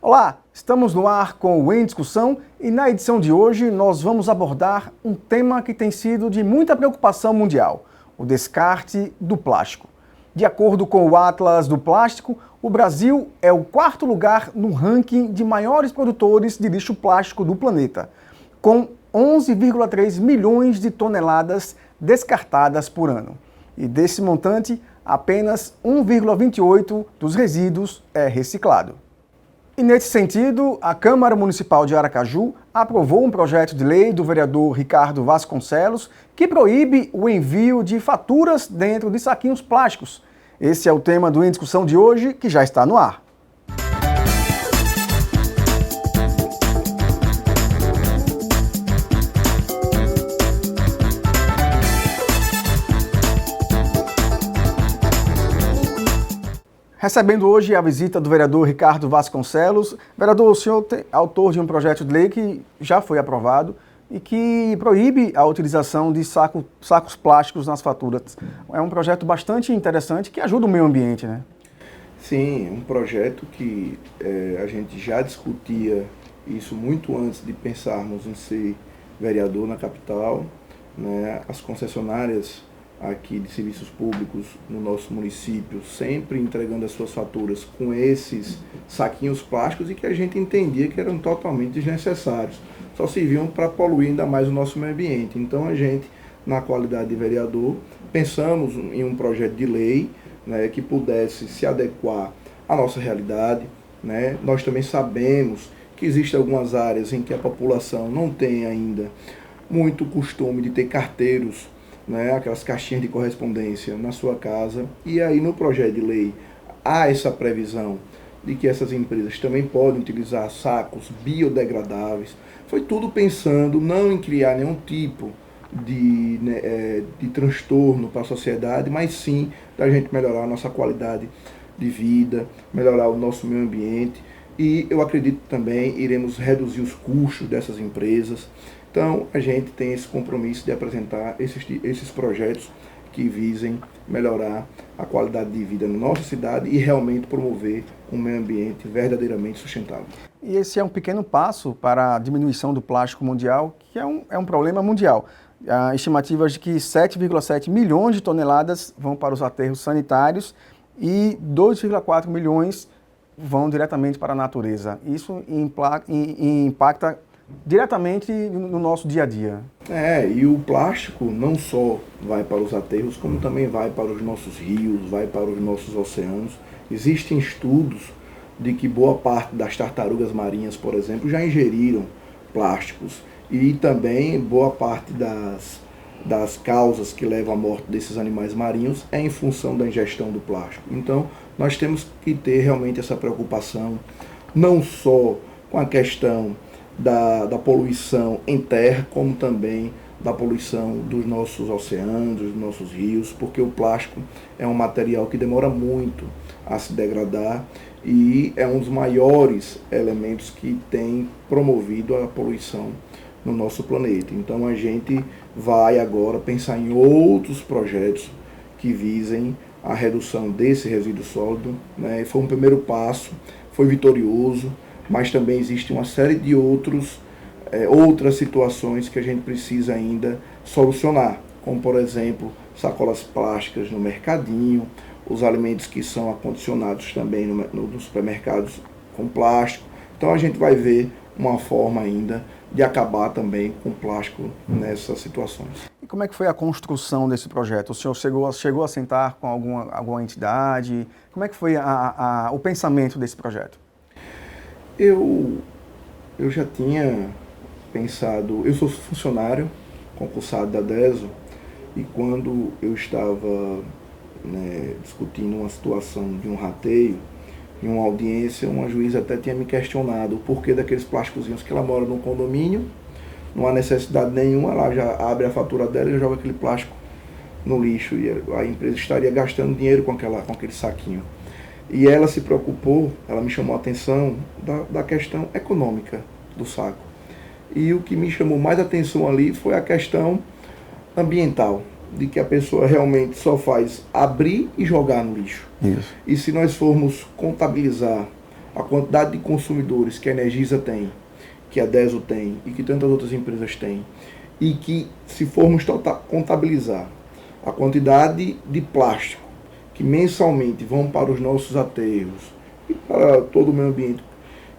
Olá, estamos no ar com o Em Discussão e na edição de hoje nós vamos abordar um tema que tem sido de muita preocupação mundial, o descarte do plástico. De acordo com o Atlas do Plástico, o Brasil é o quarto lugar no ranking de maiores produtores de lixo plástico do planeta, com 11,3 milhões de toneladas descartadas por ano. E desse montante, apenas 1,28 dos resíduos é reciclado. E nesse sentido, a Câmara Municipal de Aracaju aprovou um projeto de lei do vereador Ricardo Vasconcelos que proíbe o envio de faturas dentro de saquinhos plásticos. Esse é o tema do Em Discussão de hoje, que já está no ar. Recebendo hoje a visita do vereador Ricardo Vasconcelos. Vereador, o senhor é autor de um projeto de lei que já foi aprovado e que proíbe a utilização de sacos plásticos nas faturas. É um projeto bastante interessante que ajuda o meio ambiente, né? Sim, um projeto que a gente já discutia isso muito antes de pensarmos em ser vereador na capital, né? As concessionárias aqui de serviços públicos no nosso município, sempre entregando as suas faturas com esses saquinhos plásticos e que a gente entendia que eram totalmente desnecessários, só serviam para poluir ainda mais o nosso meio ambiente. Então a gente, na qualidade de vereador, pensamos em um projeto de lei, né, que pudesse se adequar à nossa realidade, né? Nós também sabemos que existem algumas áreas em que a população não tem ainda muito costume de ter carteiros, né, aquelas caixinhas de correspondência na sua casa, e aí no projeto de lei há essa previsão de que essas empresas também podem utilizar sacos biodegradáveis. Foi tudo pensando não em criar nenhum tipo de transtorno para a sociedade, mas sim da gente melhorar a nossa qualidade de vida, melhorar o nosso meio ambiente, e eu acredito também iremos reduzir os custos dessas empresas. Então, a gente tem esse compromisso de apresentar esses projetos que visem melhorar a qualidade de vida na nossa cidade e realmente promover um meio ambiente verdadeiramente sustentável. E esse é um pequeno passo para a diminuição do plástico mundial, que é um problema mundial. Há estimativas de que 7,7 milhões de toneladas vão para os aterros sanitários e 2,4 milhões vão diretamente para a natureza. Isso impacta diretamente no nosso dia a dia. E o plástico não só vai para os aterros, como também vai para os nossos rios, vai para os nossos oceanos. Existem estudos de que boa parte das tartarugas marinhas, por exemplo, já ingeriram plásticos. E também boa parte das causas que levam à morte desses animais marinhos é em função da ingestão do plástico. Então, nós temos que ter realmente essa preocupação, não só com a questão da poluição em terra, como também da poluição dos nossos oceanos, dos nossos rios, porque o plástico é um material que demora muito a se degradar e é um dos maiores elementos que tem promovido a poluição no nosso planeta. Então a gente vai agora pensar em outros projetos que visem a redução desse resíduo sólido, né? Foi um primeiro passo, foi vitorioso, mas também existe uma série de outras situações que a gente precisa ainda solucionar, como por exemplo, sacolas plásticas no mercadinho, os alimentos que são acondicionados também nos supermercados com plástico. Então a gente vai ver uma forma ainda de acabar também com o plástico nessas situações. E como é que foi a construção desse projeto? O senhor chegou a sentar com alguma entidade? Como é que foi o pensamento desse projeto? Eu já tinha pensado, eu sou funcionário concursado da DESO, e quando eu estava discutindo uma situação de um rateio, em uma audiência, uma juíza até tinha me questionado o porquê daqueles plásticozinhos, que ela mora num condomínio, não há necessidade nenhuma, ela já abre a fatura dela e joga aquele plástico no lixo, e a empresa estaria gastando dinheiro com aquele saquinho. E ela se preocupou, ela me chamou a atenção da questão econômica do saco. E o que me chamou mais atenção ali foi a questão ambiental, de que a pessoa realmente só faz abrir e jogar no lixo. Isso. E se nós formos contabilizar a quantidade de consumidores que a Energisa tem, que a Deso tem e que tantas outras empresas têm, e que, se formos contabilizar a quantidade de plástico que mensalmente vão para os nossos aterros e para todo o meio ambiente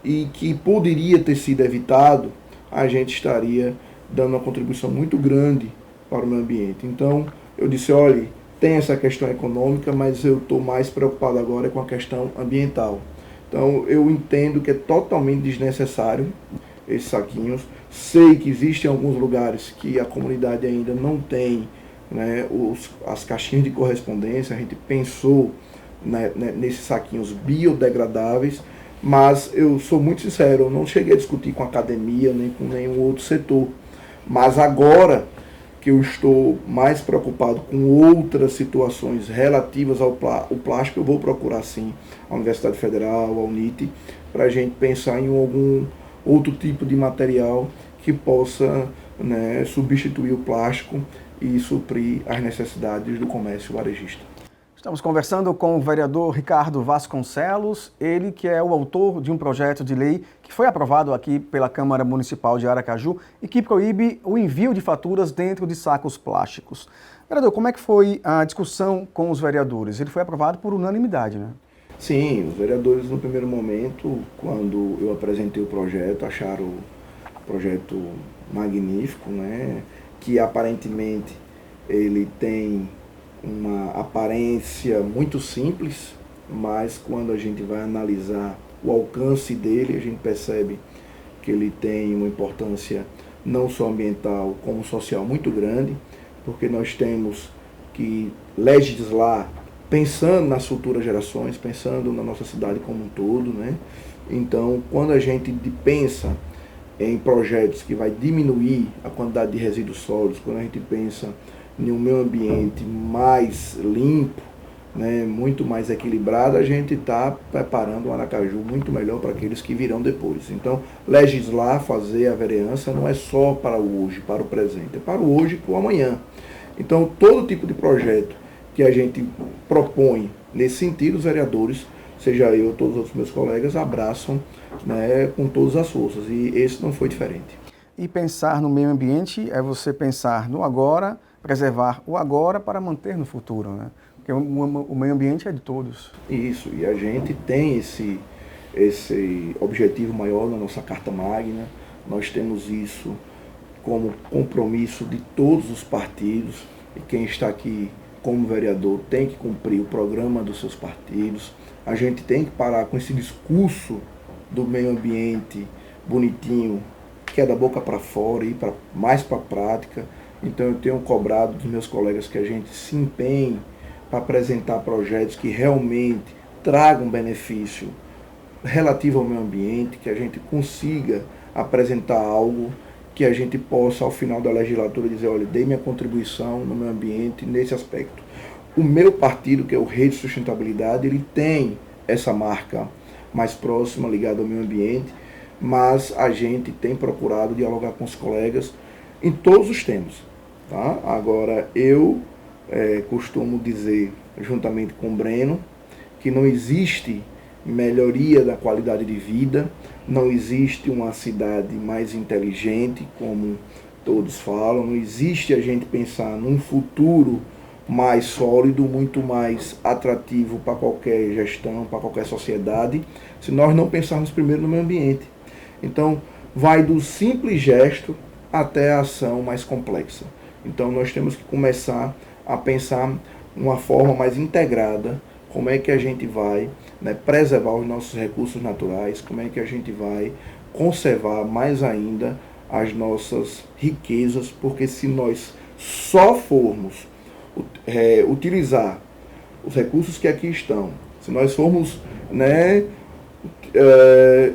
e que poderia ter sido evitado, a gente estaria dando uma contribuição muito grande para o meio ambiente. Então, eu disse, olha, tem essa questão econômica, mas eu estou mais preocupado agora com a questão ambiental. Então, eu entendo que é totalmente desnecessário esses saquinhos. Sei que existem alguns lugares que a comunidade ainda não tem, né, as caixinhas de correspondência. A gente pensou, né, nesses saquinhos biodegradáveis, mas eu sou muito sincero, eu não cheguei a discutir com a academia nem com nenhum outro setor. Mas agora que eu estou mais preocupado com outras situações relativas ao plástico, eu vou procurar sim a Universidade Federal, a UNIT, para a gente pensar em algum outro tipo de material que possa, né, substituir o plástico e suprir as necessidades do comércio varejista. Estamos conversando com o vereador Ricardo Vasconcelos, ele que é o autor de um projeto de lei que foi aprovado aqui pela Câmara Municipal de Aracaju e que proíbe o envio de faturas dentro de sacos plásticos. Vereador, como é que foi a discussão com os vereadores? Ele foi aprovado por unanimidade, né? Sim, os vereadores no primeiro momento, quando eu apresentei o projeto, acharam o projeto magnífico, né? Que aparentemente ele tem uma aparência muito simples, mas quando a gente vai analisar o alcance dele, a gente percebe que ele tem uma importância não só ambiental, como social muito grande, porque nós temos que legislar pensando nas futuras gerações, pensando na nossa cidade como um todo, né? Então, quando a gente pensa em projetos que vai diminuir a quantidade de resíduos sólidos, quando a gente pensa em um meio ambiente mais limpo, né, muito mais equilibrado, a gente está preparando o Aracaju muito melhor para aqueles que virão depois. Então, legislar, fazer a vereança não é só para o hoje, para o presente, é para o hoje e para o amanhã. Então, todo tipo de projeto que a gente propõe nesse sentido, os vereadores, seja eu ou todos os outros meus colegas, abraçam, né, com todas as forças, e esse não foi diferente. E pensar no meio ambiente é você pensar no agora, preservar o agora para manter no futuro, né? Porque o meio ambiente é de todos. Isso, e a gente tem esse objetivo maior na nossa Carta Magna. Nós temos isso como compromisso de todos os partidos, e quem está aqui como vereador tem que cumprir o programa dos seus partidos. A gente tem que parar com esse discurso do meio ambiente bonitinho, que é da boca para fora, e ir mais para a prática. Então eu tenho cobrado dos meus colegas que a gente se empenhe para apresentar projetos que realmente tragam benefício relativo ao meio ambiente, que a gente consiga apresentar algo que a gente possa, ao final da legislatura, dizer, olha, dei minha contribuição no meio ambiente nesse aspecto. O meu partido, que é o Rede Sustentabilidade, ele tem essa marca mais próxima, ligada ao meio ambiente, mas a gente tem procurado dialogar com os colegas em todos os temas. Tá? Agora, eu costumo dizer, juntamente com o Breno, que não existe melhoria da qualidade de vida, não existe uma cidade mais inteligente, como todos falam, não existe a gente pensar num futuro mais sólido, muito mais atrativo para qualquer gestão, para qualquer sociedade, se nós não pensarmos primeiro no meio ambiente. Então, vai do simples gesto até a ação mais complexa. Então, nós temos que começar a pensar uma forma mais integrada, como é que a gente vai, né, preservar os nossos recursos naturais, como é que a gente vai conservar mais ainda as nossas riquezas, porque se nós só formos utilizar os recursos que aqui estão, se nós formos, né,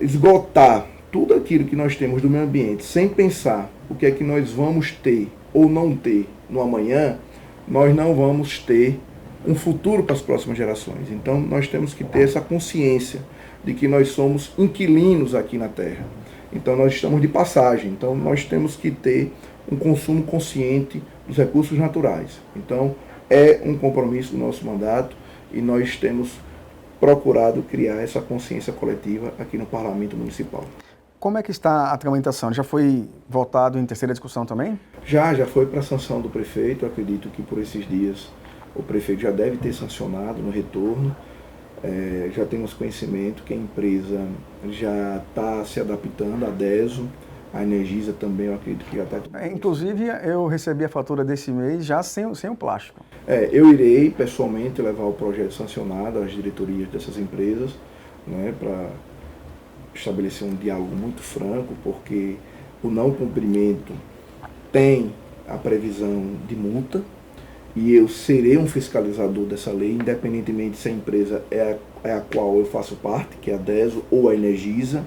esgotar tudo aquilo que nós temos do meio ambiente, sem pensar o que é que nós vamos ter ou não ter no amanhã, nós não vamos ter um futuro para as próximas gerações. Então nós temos que ter essa consciência de que nós somos inquilinos aqui na Terra. Então nós estamos de passagem, então nós temos que ter um consumo consciente dos recursos naturais. Então é um compromisso do nosso mandato e nós temos procurado criar essa consciência coletiva aqui no Parlamento Municipal. Como é que está a tramitação? Já foi votado em terceira discussão também? Já foi para a sanção do prefeito. Eu acredito que por esses dias o prefeito já deve ter sancionado no retorno. Já temos conhecimento que a empresa já está se adaptando, a DESO, a Energisa também, eu acredito que já está... Inclusive, eu recebi a fatura desse mês já sem o plástico. Eu irei pessoalmente levar o projeto sancionado às diretorias dessas empresas, né, para estabelecer um diálogo muito franco, porque o não cumprimento tem a previsão de multa, e eu serei um fiscalizador dessa lei, independentemente se a empresa é a qual eu faço parte, que é a DESO ou a Energisa.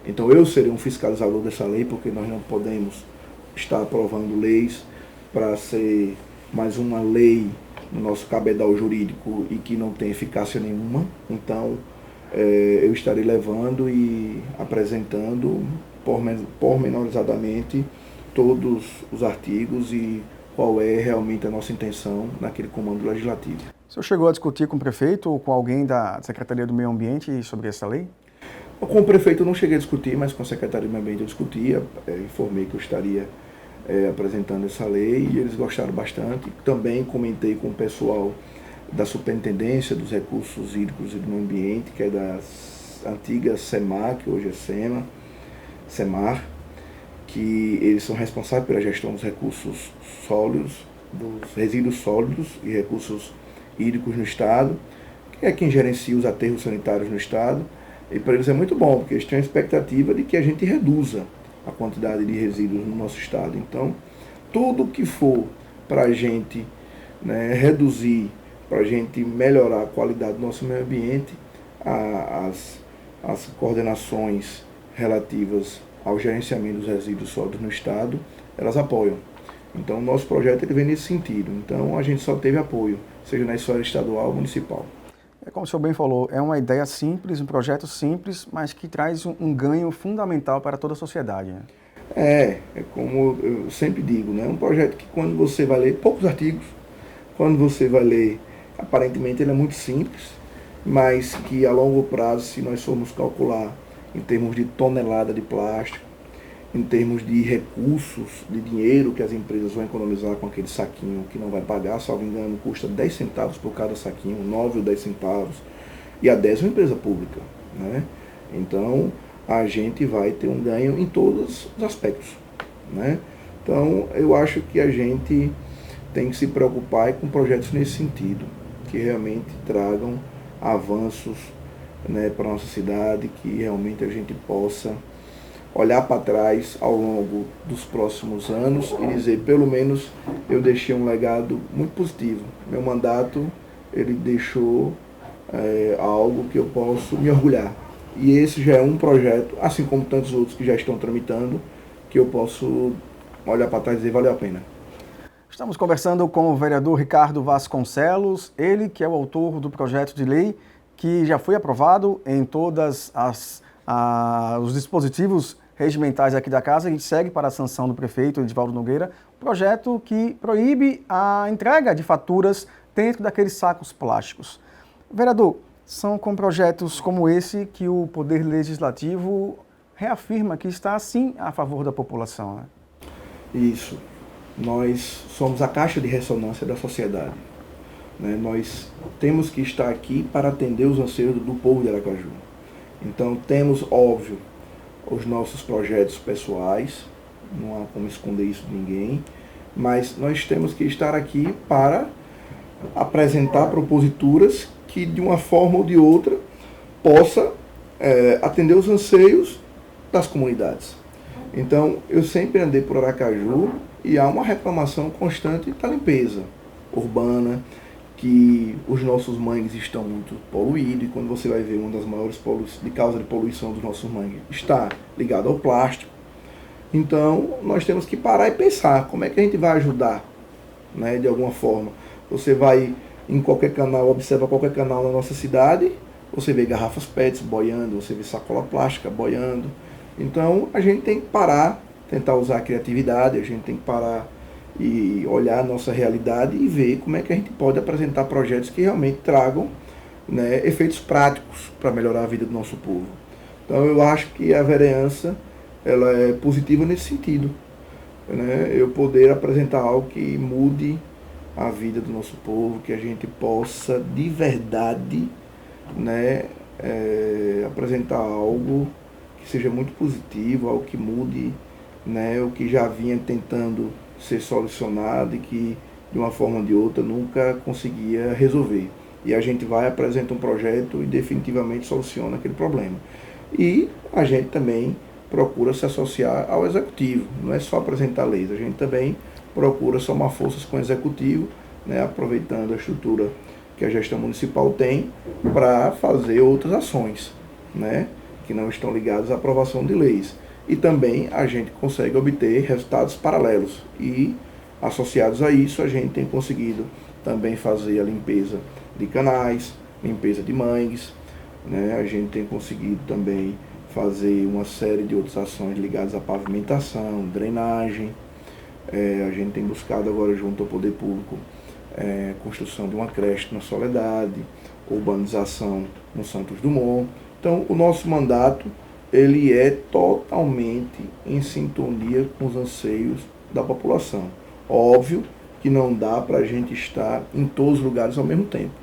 Então eu serei um fiscalizador dessa lei, porque nós não podemos estar aprovando leis para ser mais uma lei no nosso cabedal jurídico e que não tem eficácia nenhuma. Então eu estarei levando e apresentando pormenorizadamente todos os artigos e qual é realmente a nossa intenção naquele comando legislativo. O senhor chegou a discutir com o prefeito ou com alguém da Secretaria do Meio Ambiente sobre essa lei? Com o prefeito eu não cheguei a discutir, mas com a Secretaria do Meio Ambiente eu discutia, informei que eu estaria apresentando essa lei e eles gostaram bastante. Também comentei com o pessoal da Superintendência dos Recursos Hídricos e do Meio Ambiente, que é da antiga SEMAR, que hoje é SEMAR, que eles são responsáveis pela gestão dos recursos sólidos, dos resíduos sólidos e recursos hídricos no Estado, que é quem gerencia os aterros sanitários no Estado. E para eles é muito bom, porque eles têm a expectativa de que a gente reduza a quantidade de resíduos no nosso Estado. Então, tudo que for para a gente, né, reduzir, para a gente melhorar a qualidade do nosso meio ambiente, as coordenações relativas ao gerenciamento dos resíduos sólidos no Estado, elas apoiam. Então, o nosso projeto ele vem nesse sentido. Então, a gente só teve apoio, seja na esfera estadual ou municipal. Como o senhor bem falou, é uma ideia simples, um projeto simples, mas que traz um ganho fundamental para toda a sociedade, né? É como eu sempre digo, né? Um projeto que quando você vai ler poucos artigos, quando você vai ler, aparentemente ele é muito simples, mas que a longo prazo, se nós formos calcular em termos de tonelada de plástico, em termos de recursos, de dinheiro que as empresas vão economizar com aquele saquinho que não vai pagar, salvo engano, custa 10 centavos por cada saquinho, 9 ou 10 centavos, e a 10 é uma empresa pública, né? Então, a gente vai ter um ganho em todos os aspectos, né? Então, eu acho que a gente tem que se preocupar com projetos nesse sentido, que realmente tragam avanços, né, para a nossa cidade, que realmente a gente possa olhar para trás ao longo dos próximos anos e dizer, pelo menos eu deixei um legado muito positivo. Meu mandato, ele deixou algo que eu posso me orgulhar. E esse já é um projeto, assim como tantos outros que já estão tramitando, que eu posso olhar para trás e dizer, valeu a pena. Estamos conversando com o vereador Ricardo Vasconcelos, ele que é o autor do projeto de lei que já foi aprovado em todas os dispositivos regimentais aqui da casa e segue para a sanção do prefeito Edivaldo Nogueira, projeto que proíbe a entrega de faturas dentro daqueles sacos plásticos. Vereador, são com projetos como esse que o Poder Legislativo reafirma que está, sim, a favor da população, né? Isso. Nós somos a caixa de ressonância da sociedade, né? Nós temos que estar aqui para atender os anseios do povo de Aracaju. Então, temos, óbvio, os nossos projetos pessoais, não há como esconder isso de ninguém, mas nós temos que estar aqui para apresentar proposituras que, de uma forma ou de outra, possa atender os anseios das comunidades. Então, eu sempre andei por Aracaju e há uma reclamação constante da limpeza urbana, que os nossos mangues estão muito poluídos, e quando você vai ver uma das maiores de causa de poluição dos nossos mangues está ligado ao plástico. Então, nós temos que parar e pensar como é que a gente vai ajudar, né, de alguma forma. Você vai em qualquer canal, observa qualquer canal na nossa cidade, você vê garrafas PETs boiando, você vê sacola plástica boiando. Então, a gente tem que parar, tentar usar a criatividade, a gente tem que parar e olhar a nossa realidade e ver como é que a gente pode apresentar projetos que realmente tragam né, efeitos práticos para melhorar a vida do nosso povo. Então eu acho que a vereança ela é positiva nesse sentido, né, eu poder apresentar algo que mude a vida do nosso povo, que a gente possa de verdade, né, apresentar algo que seja muito positivo, algo que mude, né, o que já vinha tentando ser solucionado e que de uma forma ou de outra nunca conseguia resolver. E a gente vai, apresenta um projeto e definitivamente soluciona aquele problema. E a gente também procura se associar ao executivo, não é só apresentar leis, a gente também procura somar forças com o executivo, né, aproveitando a estrutura que a gestão municipal tem para fazer outras ações, né, que não estão ligadas à aprovação de leis. E também a gente consegue obter resultados paralelos e, associados a isso, a gente tem conseguido também fazer a limpeza de canais, limpeza de mangues, né? A gente tem conseguido também fazer uma série de outras ações ligadas à pavimentação, drenagem. A gente tem buscado agora junto ao Poder Público construção de uma creche na Soledade, urbanização no Santos Dumont. Então, o nosso mandato ele é totalmente em sintonia com os anseios da população. Óbvio que não dá para a gente estar em todos os lugares ao mesmo tempo,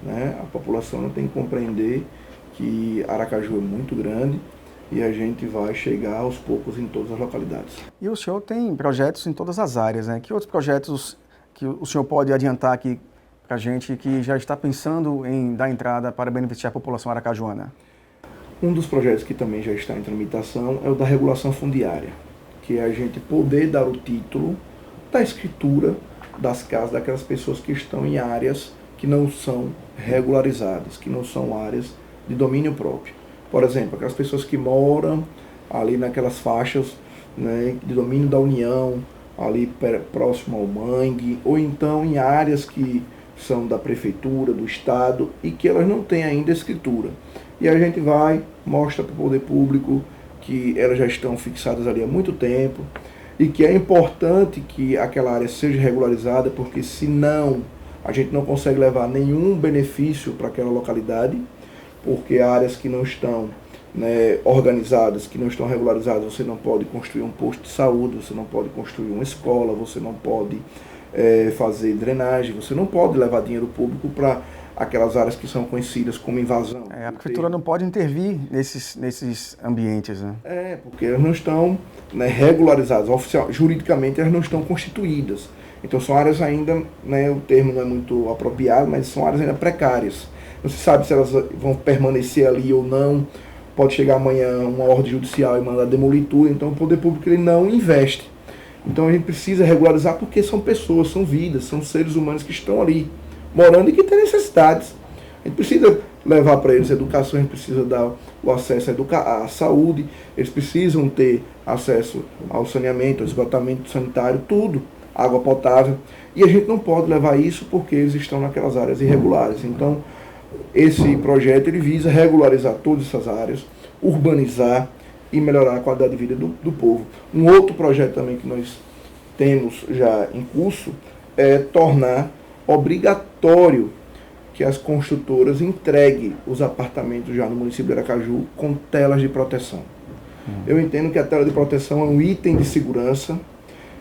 né? A população tem que compreender que Aracaju é muito grande e a gente vai chegar aos poucos em todas as localidades. E o senhor tem projetos em todas as áreas, né? Que outros projetos que o senhor pode adiantar aqui para a gente que já está pensando em dar entrada para beneficiar a população aracajuana? Um dos projetos que também já está em tramitação é o da regulação fundiária, que é a gente poder dar o título da escritura das casas daquelas pessoas que estão em áreas que não são regularizadas, que não são áreas de domínio próprio. Por exemplo, aquelas pessoas que moram ali naquelas faixas, né, de domínio da União, ali próximo ao mangue, ou então em áreas que são da prefeitura, do estado, e que elas não têm ainda escritura. E a gente vai, mostra para o poder público que elas já estão fixadas ali há muito tempo e que é importante que aquela área seja regularizada, porque senão a gente não consegue levar nenhum benefício para aquela localidade, porque áreas que não estão, né, organizadas, que não estão regularizadas, você não pode construir um posto de saúde, você não pode construir uma escola, você não pode fazer drenagem, você não pode levar dinheiro público para aquelas áreas que são conhecidas como invasão. A prefeitura não pode intervir nesses ambientes, né? Porque elas não estão, né, regularizadas, juridicamente elas não estão constituídas. Então são áreas ainda, né, o termo não é muito apropriado, mas são áreas ainda precárias. Não se sabe se elas vão permanecer ali ou não. Pode chegar amanhã uma ordem judicial e mandar demolir tudo, então o poder público ele não investe. Então a gente precisa regularizar porque são pessoas, são vidas, são seres humanos que estão ali, morando e que têm necessidades. A gente precisa levar para eles educação, a gente precisa dar o acesso à saúde, eles precisam ter acesso ao saneamento, ao esgotamento sanitário, tudo, água potável. E a gente não pode levar isso porque eles estão naquelas áreas irregulares. Então, esse projeto ele visa regularizar todas essas áreas, urbanizar e melhorar a qualidade de vida do povo. Um outro projeto também que nós temos já em curso é tornar obrigatório que as construtoras entreguem os apartamentos já no município de Aracaju com telas de proteção. Eu entendo que a tela de proteção é um item de segurança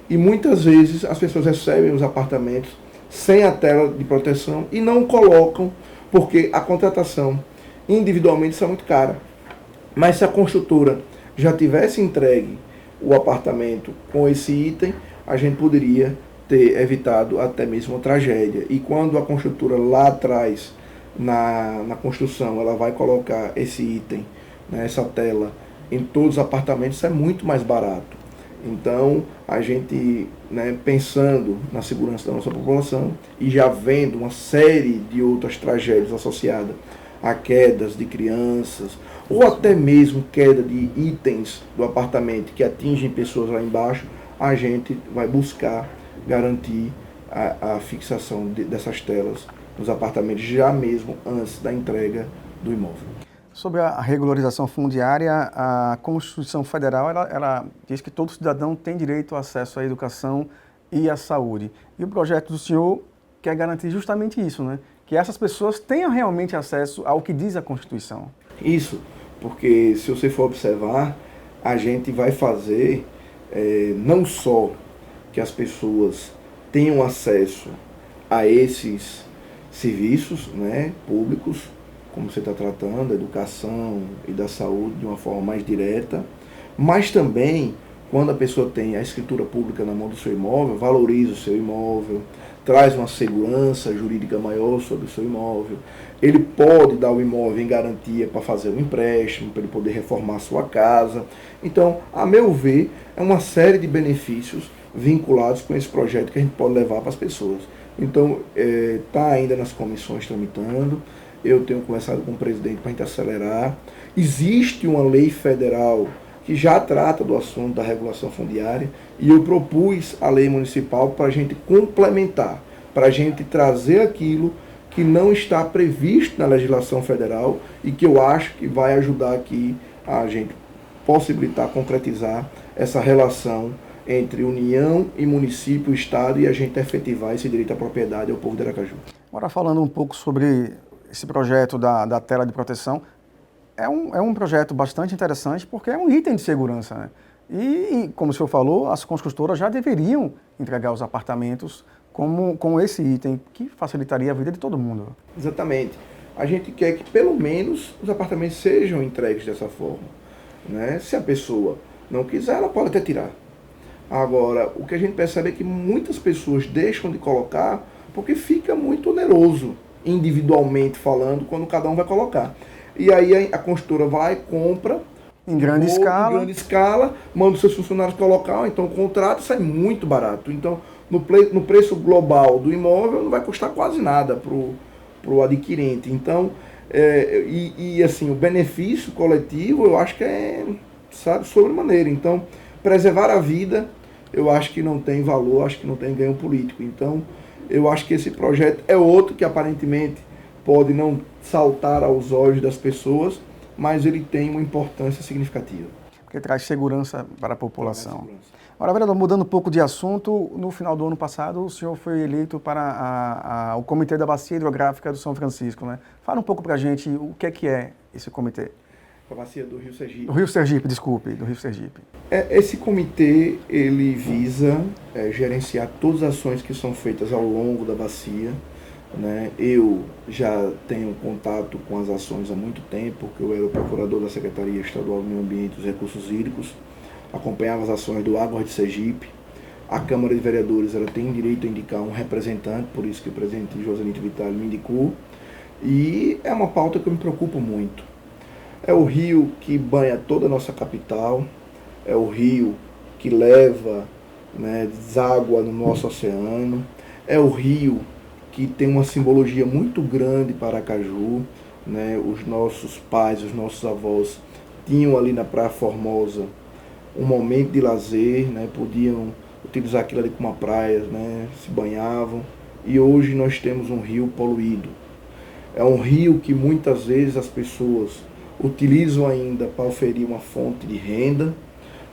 e muitas vezes as pessoas recebem os apartamentos sem a tela de proteção e não colocam porque a contratação individualmente é muito cara. Mas se a construtora já tivesse entregue o apartamento com esse item, a gente poderia ter evitado até mesmo uma tragédia. E quando a construtora lá atrás, na construção, ela vai colocar esse item, né, essa tela, em todos os apartamentos, é muito mais barato. Então, a gente, né, pensando na segurança da nossa população e já vendo uma série de outras tragédias associadas a quedas de crianças, ou até mesmo queda de itens do apartamento que atingem pessoas lá embaixo, a gente vai buscar garantir a fixação dessas telas nos apartamentos já mesmo antes da entrega do imóvel. Sobre a regularização fundiária, a Constituição Federal ela diz que todo cidadão tem direito ao acesso à educação e à saúde. E o projeto do senhor quer garantir justamente isso, né? que essas pessoas tenham realmente acesso ao que diz a Constituição. Isso, porque se você for observar, a gente vai fazer não só que as pessoas tenham acesso a esses serviços, né, públicos, como você está tratando, da educação e da saúde de uma forma mais direta, mas também, quando a pessoa tem a escritura pública na mão do seu imóvel, valoriza o seu imóvel, traz uma segurança jurídica maior sobre o seu imóvel. Ele pode dar o imóvel em garantia para fazer um empréstimo, para ele poder reformar a sua casa. Então, a meu ver, é uma série de benefícios vinculados com esse projeto que a gente pode levar para as pessoas. Então, está ainda nas comissões tramitando. Eu tenho conversado com o presidente para a gente acelerar. Existe uma lei federal que já trata do assunto da regulação fundiária, e eu propus a lei municipal para a gente complementar, para a gente trazer aquilo que não está previsto na legislação federal e que eu acho que vai ajudar aqui a gente possibilitar, concretizar essa relação entre União e município, Estado, e a gente efetivar esse direito à propriedade ao povo de Aracaju. Agora, falando um pouco sobre esse projeto da tela de proteção, é um projeto bastante interessante porque é um item de segurança, né? E, como o senhor falou, as construtoras já deveriam entregar os apartamentos com esse item, que facilitaria a vida de todo mundo. Exatamente. A gente quer que, pelo menos, os apartamentos sejam entregues dessa forma, né? Se a pessoa não quiser, ela pode até tirar. Agora, o que a gente percebe é que muitas pessoas deixam de colocar porque fica muito oneroso, individualmente falando, quando cada um vai colocar. E aí a construtora vai, compra, em grande escala, manda os seus funcionários colocar, então o contrato sai muito barato. Então, no preço global do imóvel, não vai custar quase nada para o adquirente. Então, assim, o benefício coletivo, eu acho que é, sabe, sobremaneira. Então, preservar a vida, eu acho que não tem valor, acho que não tem ganho político. Então, eu acho que esse projeto é outro que aparentemente pode não saltar aos olhos das pessoas, mas ele tem uma importância significativa. Porque traz segurança para a população. Agora, vereador, mudando um pouco de assunto, no final do ano passado o senhor foi eleito para o Comitê da Bacia Hidrográfica do São Francisco, né? Fala um pouco para a gente o que é esse comitê. A bacia do Rio Sergipe. Do Rio Sergipe, desculpe, do Rio Sergipe. Esse comitê, ele visa gerenciar todas as ações que são feitas ao longo da bacia, né? Eu já tenho contato com as ações há muito tempo, porque eu era o procurador da Secretaria Estadual do Meio Ambiente e dos Recursos Hídricos, acompanhava as ações do Águas de Sergipe. A Câmara de Vereadores ela tem direito a indicar um representante, por isso que o presidente Joselito Vitale me indicou, e é uma pauta que eu me preocupo muito. É o rio que banha toda a nossa capital, é o rio que leva, né, deságua no nosso oceano, é o rio que tem uma simbologia muito grande para Aracaju, né? Os nossos pais, os nossos avós tinham ali na Praia Formosa um momento de lazer, né? Podiam utilizar aquilo ali como uma praia, né? Se banhavam, e hoje nós temos um rio poluído. É um rio que muitas vezes as pessoas utilizam ainda para oferir uma fonte de renda,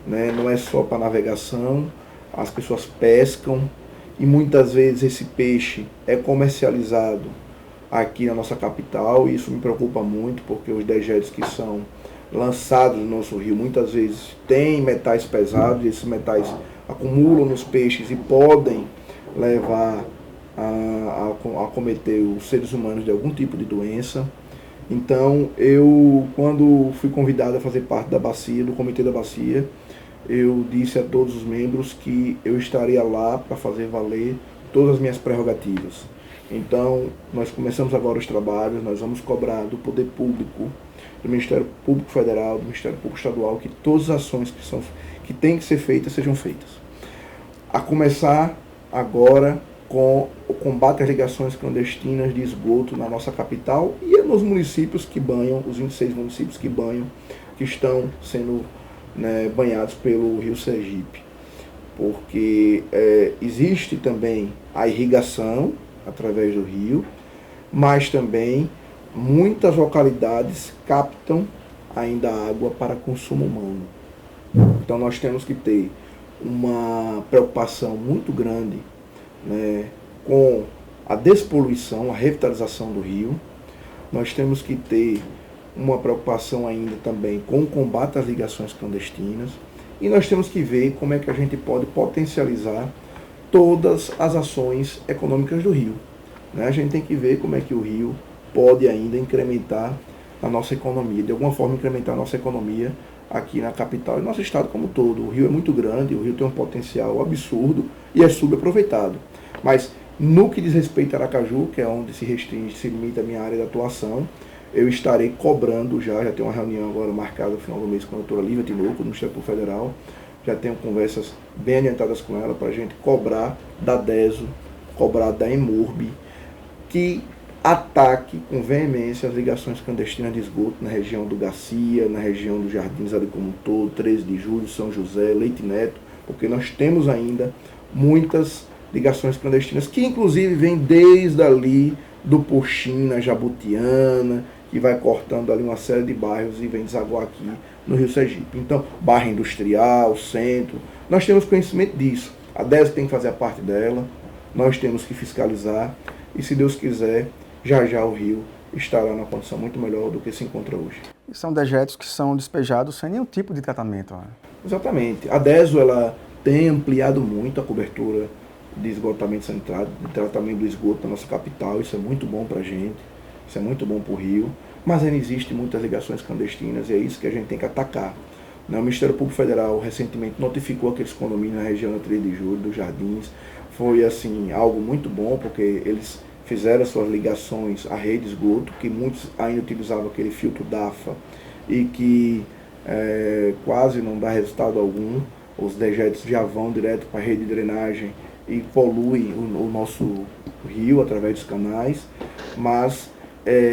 né? Não é só para navegação, as pessoas pescam, e muitas vezes esse peixe é comercializado aqui na nossa capital, e isso me preocupa muito, porque os dejetos que são lançados no nosso rio muitas vezes têm metais pesados, e esses metais acumulam nos peixes e podem levar a cometer os seres humanos de algum tipo de doença. Então, eu, quando fui convidado a fazer parte da bacia, do Comitê da Bacia, eu disse a todos os membros que eu estaria lá para fazer valer todas as minhas prerrogativas. Então, nós começamos agora os trabalhos, nós vamos cobrar do Poder Público, do Ministério Público Federal, do Ministério Público Estadual, que todas as ações que têm que ser feitas, sejam feitas. A começar agora com o combate às ligações clandestinas de esgoto na nossa capital e nos municípios que banham, os 26 municípios que banham, que estão sendo, né, banhados pelo Rio Sergipe. Porque existe também a irrigação através do rio, mas também muitas localidades captam ainda água para consumo humano. Então nós temos que ter uma preocupação muito grande, né, com a despoluição, a revitalização do rio. Nós temos que ter uma preocupação ainda também com o combate às ligações clandestinas. E nós temos que ver como é que a gente pode potencializar todas as ações econômicas do rio. A gente tem que ver como é que o rio pode ainda incrementar a nossa economia, de alguma forma incrementar a nossa economia aqui na capital e no nosso estado como um todo. O rio é muito grande, o rio tem um potencial absurdo e é subaproveitado. Mas no que diz respeito a Aracaju, que é onde se restringe, se limita a minha área de atuação, eu estarei cobrando já tenho uma reunião agora marcada no final do mês com a doutora Lívia Tinoco, no Instituto Federal, já tenho conversas bem adiantadas com ela para a gente cobrar da DESO, cobrar da EMURB, que ataque com veemência as ligações clandestinas de esgoto na região do Garcia, na região dos Jardins ali como um todo, 13 de Julho, São José, Leite Neto, porque nós temos ainda muitas ligações clandestinas, que inclusive vêm desde ali do Puxim, na Jabutiana, que vai cortando ali uma série de bairros e vem desaguar aqui no Rio Sergipe. Então, bairro industrial, centro, nós temos conhecimento disso. A DESC tem que fazer a parte dela, nós temos que fiscalizar e, se Deus quiser, já já o rio estará numa condição muito melhor do que se encontra hoje. E são dejetos que são despejados sem nenhum tipo de tratamento. Né? Exatamente. A DESO ela tem ampliado muito a cobertura de esgotamento sanitário, de tratamento do esgoto na nossa capital. Isso é muito bom para a gente, isso é muito bom para o rio, mas ainda existem muitas ligações clandestinas e é isso que a gente tem que atacar. O Ministério Público Federal recentemente notificou aqueles condomínios na região da 3 de Julho, dos Jardins. Foi assim, algo muito bom, porque eles fizeram suas ligações à rede de esgoto, que muitos ainda utilizavam aquele filtro DAFA e que quase não dá resultado algum. Os dejetos já vão direto para a rede de drenagem e poluem o nosso rio através dos canais, mas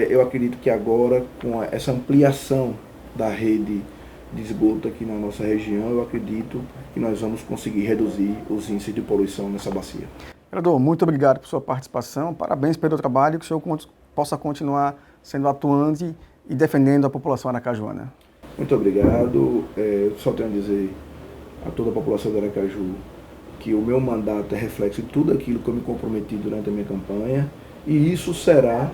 eu acredito que agora, com essa ampliação da rede de esgoto aqui na nossa região, eu acredito que nós vamos conseguir reduzir os índices de poluição nessa bacia. Vereador, muito obrigado por sua participação, parabéns pelo trabalho, que o senhor possa continuar sendo atuante e defendendo a população aracajuana. Muito obrigado, só tenho a dizer a toda a população de Aracaju que o meu mandato é reflexo de tudo aquilo que eu me comprometi durante a minha campanha e isso será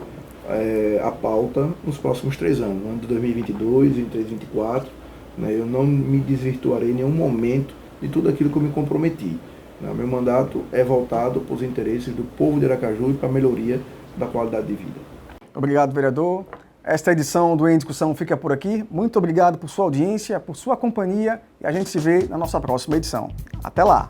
a pauta nos próximos 3 anos, no ano de 2022 e em 2024. Eu não me desvirtuarei em nenhum momento de tudo aquilo que eu me comprometi. Meu mandato é voltado para os interesses do povo de Aracaju e para a melhoria da qualidade de vida. Obrigado, vereador. Esta edição do Em Discussão fica por aqui. Muito obrigado por sua audiência, por sua companhia e a gente se vê na nossa próxima edição. Até lá!